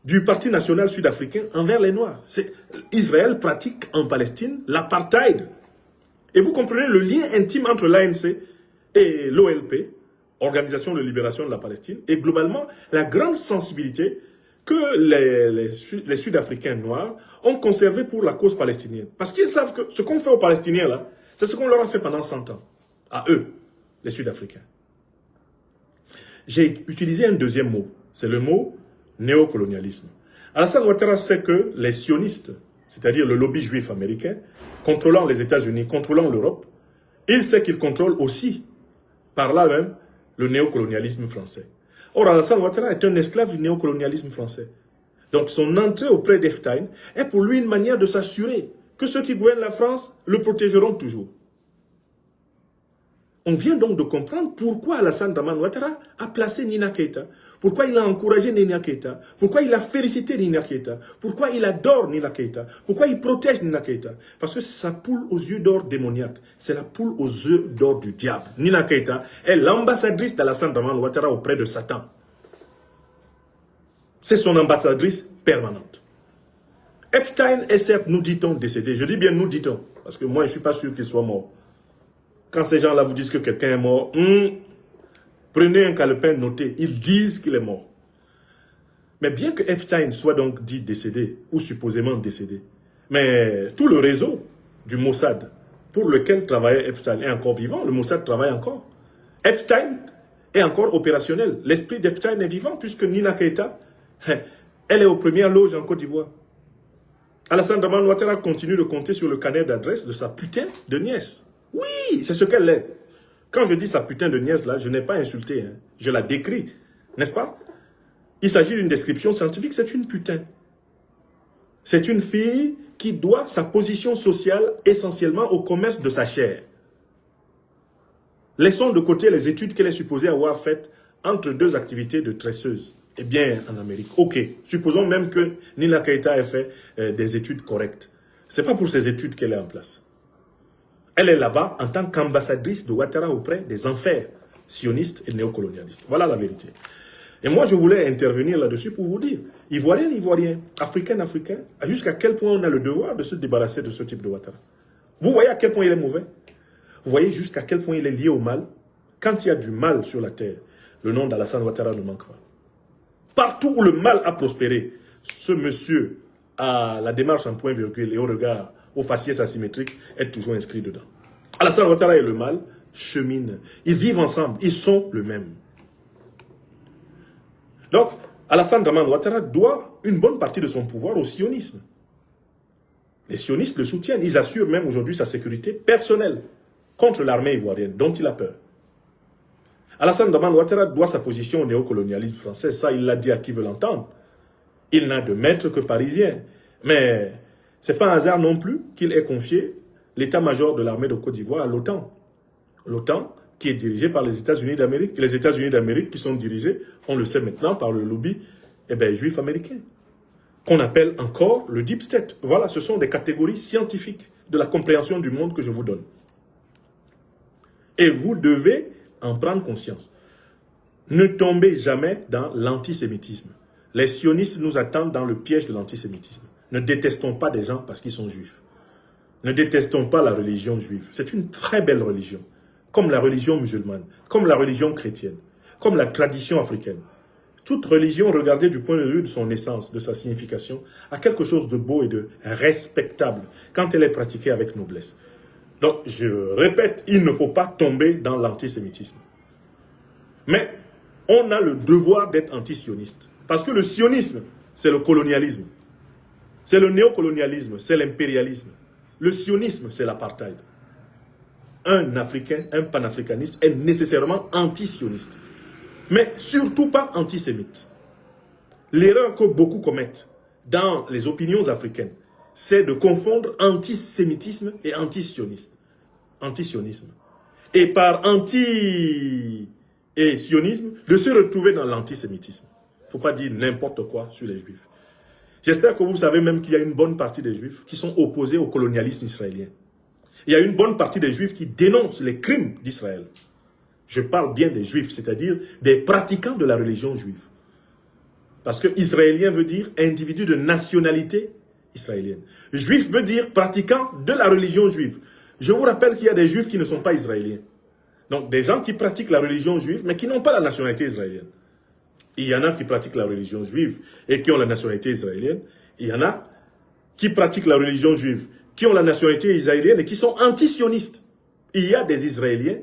du Parti national sud-africain envers les Noirs. Israël pratique en Palestine l'apartheid. Et vous comprenez le lien intime entre l'ANC et l'OLP, Organisation de libération de la Palestine, et globalement la grande sensibilité que les Sud-Africains noirs ont conservé pour la cause palestinienne. Parce qu'ils savent que ce qu'on fait aux Palestiniens, là, c'est ce qu'on leur a fait pendant 100 ans. À eux, les Sud-Africains. J'ai utilisé un deuxième mot. C'est le mot néocolonialisme. Alassane Ouattara sait que les sionistes, c'est-à-dire le lobby juif américain, contrôlant les États-Unis, contrôlant l'Europe, il sait qu'il contrôle aussi, par là même, le néocolonialisme français. Or, Alassane Ouattara est un esclave du néocolonialisme français. Donc, son entrée auprès d'Epstein est pour lui une manière de s'assurer que ceux qui gouvernent la France le protégeront toujours. On vient donc de comprendre pourquoi Alassane Draman Ouattara a placé Nina Keïta Pourquoi il a encouragé Nina Keita? Pourquoi il a félicité Nina Keita? Pourquoi il adore Nina Keita? Pourquoi il protège Nina Keita? Parce que c'est sa poule aux yeux d'or démoniaque. C'est la poule aux yeux d'or du diable. Nina Keita est l'ambassadrice d'Alassane Dramane Ouattara auprès de Satan. C'est son ambassadrice permanente. Epstein est certes, nous dit-on, décédé. Je dis bien nous dit-on, parce que moi je ne suis pas sûr qu'il soit mort. Quand ces gens-là vous disent que quelqu'un est mort, prenez un calepin, notez, ils disent qu'il est mort. Mais bien que Epstein soit donc dit décédé, ou supposément décédé, mais tout le réseau du Mossad, pour lequel travaillait Epstein, est encore vivant. Le Mossad travaille encore. Epstein est encore opérationnel. L'esprit d'Epstein est vivant, puisque Nina Keita, elle est aux premières loges en Côte d'Ivoire. Alassane Dramane Ouattara continue de compter sur le carnet d'adresse de sa putain de nièce. Oui, c'est ce qu'elle est. Quand je dis sa putain de nièce, là, je n'ai pas insulté. Hein. Je la décris, n'est-ce pas? Il s'agit d'une description scientifique, c'est une putain. C'est une fille qui doit sa position sociale essentiellement au commerce de sa chair. Laissons de côté les études qu'elle est supposée avoir faites entre deux activités de tresseuse. Eh bien, en Amérique. Ok, supposons même que Nina Keita ait fait des études correctes. Ce n'est pas pour ces études qu'elle est en place. Elle est là-bas en tant qu'ambassadrice de Ouattara auprès des enfers sionistes et néocolonialistes. Voilà la vérité. Et moi, je voulais intervenir là-dessus pour vous dire, Ivoirien, Ivoirien, Africain, Africain, jusqu'à quel point on a le devoir de se débarrasser de ce type de Ouattara. Vous voyez à quel point il est mauvais? Vous voyez jusqu'à quel point il est lié au mal? Quand il y a du mal sur la terre, le nom d'Alassane Ouattara ne manque pas. Partout où le mal a prospéré, ce monsieur à la démarche en point virgule et au regard, au faciès asymétrique, est toujours inscrit dedans. Alassane Ouattara et le mal cheminent. Ils vivent ensemble. Ils sont le même. Donc, Alassane Dramane Ouattara doit une bonne partie de son pouvoir au sionisme. Les sionistes le soutiennent. Ils assurent même aujourd'hui sa sécurité personnelle contre l'armée ivoirienne, dont il a peur. Alassane Dramane Ouattara doit sa position au néocolonialisme français. Ça, il l'a dit à qui veut l'entendre. Il n'a de maître que parisien. Mais ce n'est pas un hasard non plus qu'il ait confié l'état-major de l'armée de Côte d'Ivoire à l'OTAN. L'OTAN qui est dirigée par les États-Unis d'Amérique. Les États-Unis d'Amérique qui sont dirigés, on le sait maintenant, par le lobby juif américain. Qu'on appelle encore le Deep State. Voilà, ce sont des catégories scientifiques de la compréhension du monde que je vous donne. Et vous devez en prendre conscience. Ne tombez jamais dans l'antisémitisme. Les sionistes nous attendent dans le piège de l'antisémitisme. Ne détestons pas des gens parce qu'ils sont juifs. Ne détestons pas la religion juive. C'est une très belle religion, comme la religion musulmane, comme la religion chrétienne, comme la tradition africaine. Toute religion, regardée du point de vue de son essence, de sa signification, a quelque chose de beau et de respectable quand elle est pratiquée avec noblesse. Donc, je répète, il ne faut pas tomber dans l'antisémitisme. Mais on a le devoir d'être anti-sioniste. Parce que le sionisme, c'est le colonialisme. C'est le néocolonialisme, c'est l'impérialisme. Le sionisme, c'est l'apartheid. Un Africain, un panafricaniste est nécessairement anti-sioniste. Mais surtout pas antisémite. L'erreur que beaucoup commettent dans les opinions africaines, c'est de confondre antisémitisme et anti-sionisme. Et par anti et sionisme, de se retrouver dans l'antisémitisme. Il ne faut pas dire n'importe quoi sur les juifs. J'espère que vous savez même qu'il y a une bonne partie des juifs qui sont opposés au colonialisme israélien. Il y a une bonne partie des juifs qui dénoncent les crimes d'Israël. Je parle bien des juifs, c'est-à-dire des pratiquants de la religion juive. Parce que israélien veut dire individu de nationalité israélienne. Juif veut dire pratiquant de la religion juive. Je vous rappelle qu'il y a des juifs qui ne sont pas israéliens. Donc des gens qui pratiquent la religion juive, mais qui n'ont pas la nationalité israélienne. Il y en a qui pratiquent la religion juive et qui ont la nationalité israélienne. Il y en a qui pratiquent la religion juive, qui ont la nationalité israélienne et qui sont anti-sionistes. Il y a des Israéliens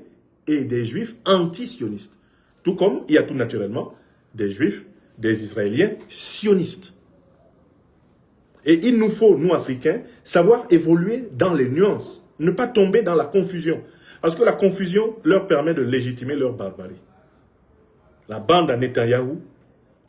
et des Juifs anti-sionistes. Tout comme il y a tout naturellement des Juifs, des Israéliens sionistes. Et il nous faut, nous Africains, savoir évoluer dans les nuances, ne pas tomber dans la confusion. Parce que la confusion leur permet de légitimer leur barbarie. La bande à Netanyahou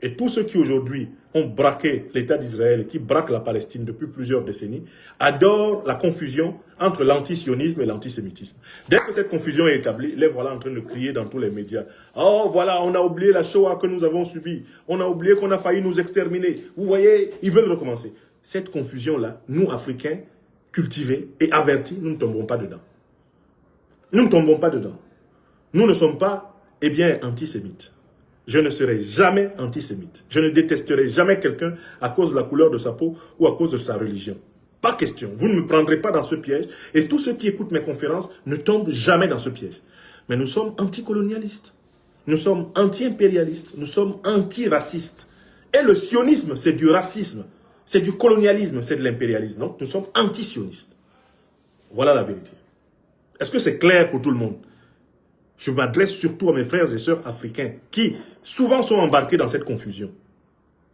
Et tous ceux qui aujourd'hui ont braqué l'État d'Israël et qui braquent la Palestine depuis plusieurs décennies adorent la confusion entre l'antisionisme et l'antisémitisme. Dès que cette confusion est établie, les voilà en train de crier dans tous les médias. Oh voilà, on a oublié la Shoah que nous avons subie. On a oublié qu'on a failli nous exterminer. Vous voyez, ils veulent recommencer. Cette confusion-là, nous, Africains, cultivés et avertis, nous ne tomberons pas dedans. Nous ne tombons pas dedans. Nous ne sommes pas, eh bien, antisémites. Je ne serai jamais antisémite. Je ne détesterai jamais quelqu'un à cause de la couleur de sa peau ou à cause de sa religion. Pas question. Vous ne me prendrez pas dans ce piège. Et tous ceux qui écoutent mes conférences ne tombent jamais dans ce piège. Mais nous sommes anticolonialistes. Nous sommes anti-impérialistes. Nous sommes anti-racistes. Et le sionisme, c'est du racisme. C'est du colonialisme, c'est de l'impérialisme. Donc, nous sommes anti-sionistes. Voilà la vérité. Est-ce que c'est clair pour tout le monde? Je m'adresse surtout à mes frères et sœurs africains qui souvent sont embarqués dans cette confusion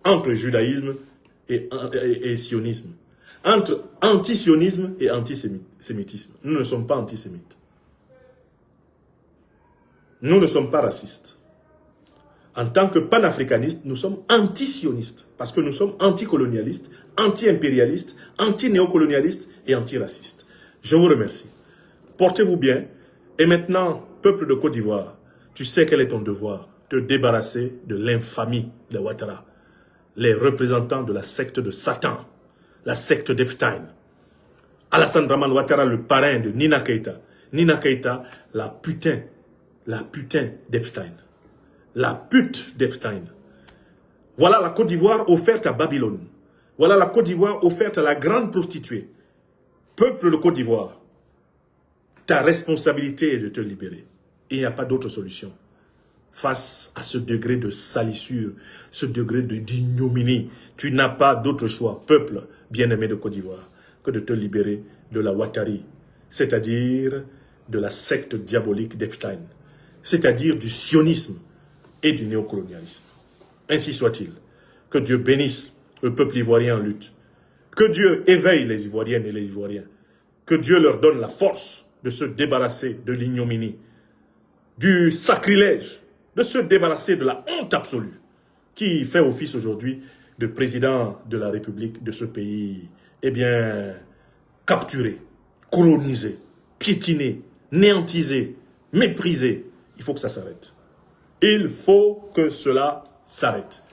entre judaïsme et sionisme, entre anti-sionisme et antisémitisme. Nous ne sommes pas antisémites. Nous ne sommes pas racistes. En tant que panafricanistes, nous sommes anti-sionistes parce que nous sommes anticolonialistes, anti-impérialistes, anti-néocolonialistes et anti-racistes. Je vous remercie. Portez-vous bien. Et maintenant, peuple de Côte d'Ivoire, tu sais quel est ton devoir, te débarrasser de l'infamie de Ouattara, les représentants de la secte de Satan, la secte d'Epstein. Alassane Dramane Ouattara, le parrain de Nina Keïta. Nina Keïta, la putain d'Epstein. La pute d'Epstein. Voilà la Côte d'Ivoire offerte à Babylone. Voilà la Côte d'Ivoire offerte à la grande prostituée. Peuple de Côte d'Ivoire, ta responsabilité est de te libérer. Et il n'y a pas d'autre solution. Face à ce degré de salissure, ce degré d'ignominie, tu n'as pas d'autre choix, peuple bien-aimé de Côte d'Ivoire, que de te libérer de la Ouattari, c'est-à-dire de la secte diabolique d'Epstein, c'est-à-dire du sionisme et du néocolonialisme. Ainsi soit-il. Que Dieu bénisse le peuple ivoirien en lutte. Que Dieu éveille les Ivoiriennes et les Ivoiriens. Que Dieu leur donne la force de se débarrasser de l'ignominie, du sacrilège, de se débarrasser de la honte absolue qui fait office aujourd'hui de président de la République de ce pays, eh bien, capturé, colonisé, piétiné, néantisé, méprisé. Il faut que ça s'arrête. Il faut que cela s'arrête.